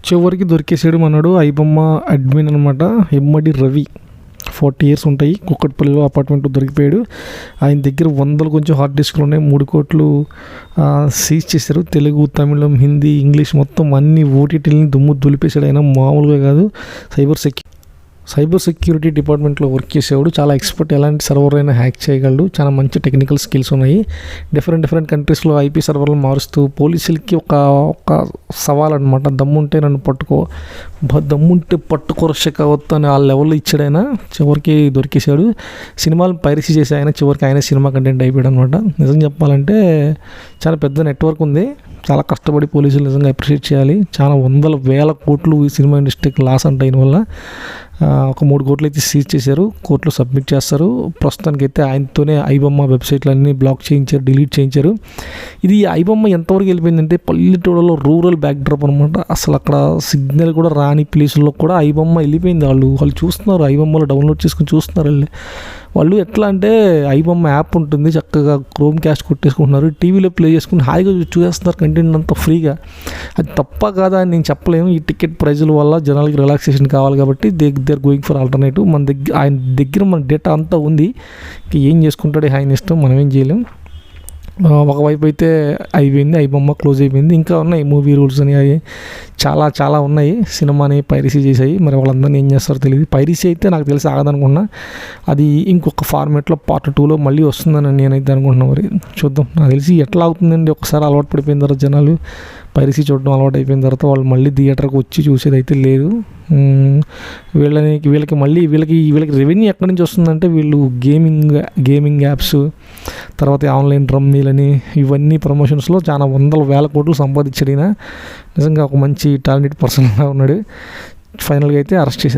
చివరికి దొరికేసాడు మనోడు. ఐబొమ్మ అడ్మిన్ అనమాట, ఎమ్మడి రవి. 40 years ఉంటాయి. కుక్కట్పల్లిలో అపార్ట్మెంట్ దొరికిపోయాడు. ఆయన దగ్గర వందలు కొంచెం హార్డ్ డిస్క్లు ఉన్నాయి. 3 కోట్లు సీజ్ చేశారు. తెలుగు, తమిళం, హిందీ, ఇంగ్లీష్ మొత్తం అన్ని ఓటీటీలని దుమ్ము దులిపేశాడు. ఆయన మామూలుగా కాదు. సైబర్ సెక్యూరిటీ డిపార్ట్మెంట్లో వర్క్ చేసేవాడు. చాలా ఎక్స్పర్ట్. ఎలాంటి సర్వర్ అయినా హ్యాక్ చేయగలడు. చాలా మంచి టెక్నికల్ స్కిల్స్ ఉన్నాయి. డిఫరెంట్ కంట్రీస్లో ఐపీ సర్వర్లు మారుస్తూ పోలీసులకి ఒక సవాల్ అనమాట. దమ్ముంటే నన్ను పట్టుకో, దమ్ముంటే పట్టుకోర షెకావత్ అని ఆ లెవెల్లో ఇచ్చాడు ఆయన. చివరికి దొరికేశాడు. సినిమాలు పైరసీ చేసి ఆయన చివరికి ఆయన సినిమా కంటెంట్ అయిపోయాడు అనమాట. నిజం చెప్పాలంటే చాలా పెద్ద నెట్వర్క్ ఉంది. చాలా కష్టపడి పోలీసులు నిజంగా అప్రిషియేట్ చేయాలి. చాలా వందల వేల కోట్లు ఈ సినిమా ఇండస్ట్రీకి లాస్ అంటే దీనివల్ల. ఒక 3 కోట్లు అయితే సీజ్ చేశారు. కోర్టులో సబ్మిట్ చేస్తారు. ప్రస్తుతానికైతే ఆయనతోనే ఐబొమ్మ వెబ్సైట్లన్నీ బ్లాక్ చేయించారు, డిలీట్ చేయించారు. ఇది ఐబొమ్మ ఎంతవరకు వెళ్ళిపోయిందంటే పల్లెటూళ్ళలో రూరల్ బ్యాక్డ్రాప్ అనమాట. అసలు అక్కడ సిగ్నల్ కూడా రాని ప్లేసుల్లో కూడా ఐబొమ్మ వెళ్ళిపోయింది. వాళ్ళు చూస్తున్నారు, ఐబొమ్మలో డౌన్లోడ్ చేసుకుని చూస్తున్నారు. వాళ్ళు ఎట్లా అంటే ఐబొమ్మ యాప్ ఉంటుంది, చక్కగా క్రోమ్ క్యాస్ట్ కొట్టేసుకుంటున్నారు, టీవీలో ప్లే చేసుకుని హాయిగా చూసేస్తున్నారు కంటెంట్ అంతా ఫ్రీగా. అది తప్ప కాదా అని నేను చెప్పలేము. ఈ టికెట్ ప్రైజుల వల్ల జనాలకి రిలాక్సేషన్ కావాలి కాబట్టి they are going for alternative. ఆయన దగ్గర మన డేటా అంతా ఉంది. ఏం చేసుకుంటాడు ఆయన ఇష్టం, మనం ఏం చేయలేం. ఒకవైపు అయితే అయిపోయింది, ఐబొమ్మ క్లోజ్ అయిపోయింది. ఇంకా ఉన్నాయి మూవీ రూల్స్ అని, అవి చాలా ఉన్నాయి. సినిమాని పైరసీ చేసాయి. మరి వాళ్ళందరినీ ఏం చేస్తారో తెలియదు. పైరసీ అయితే నాకు తెలిసి ఆగదనుకున్నా. అది ఇంకొక ఫార్మేట్లో Part 2లో మళ్ళీ వస్తుందని నేనైతే అనుకుంటున్నాను. మరి చూద్దాం. నాకు తెలిసి ఎట్లా అవుతుందండి, ఒకసారి అలవాటు పడిపోయిన తర్వాత జనాలు పైరసీ చూడడం అలవాటు అయిపోయిన తర్వాత వాళ్ళు మళ్ళీ థియేటర్కి వచ్చి చూసేది అయితే లేదు. వీళ్ళకి రెవెన్యూ ఎక్కడి నుంచి వస్తుందంటే వీళ్ళు గేమింగ్ యాప్స్, తర్వాత ఆన్లైన్ రమ్మీలని, ఇవన్నీ ప్రమోషన్స్లో చాలా వందల వేల కోట్లు సంపాదించాడు. నిజంగా ఒక మంచి టాలెంటెడ్ పర్సన్గా ఉన్నాడు. ఫైనల్గా అయితే అరెస్ట్ చేశారు.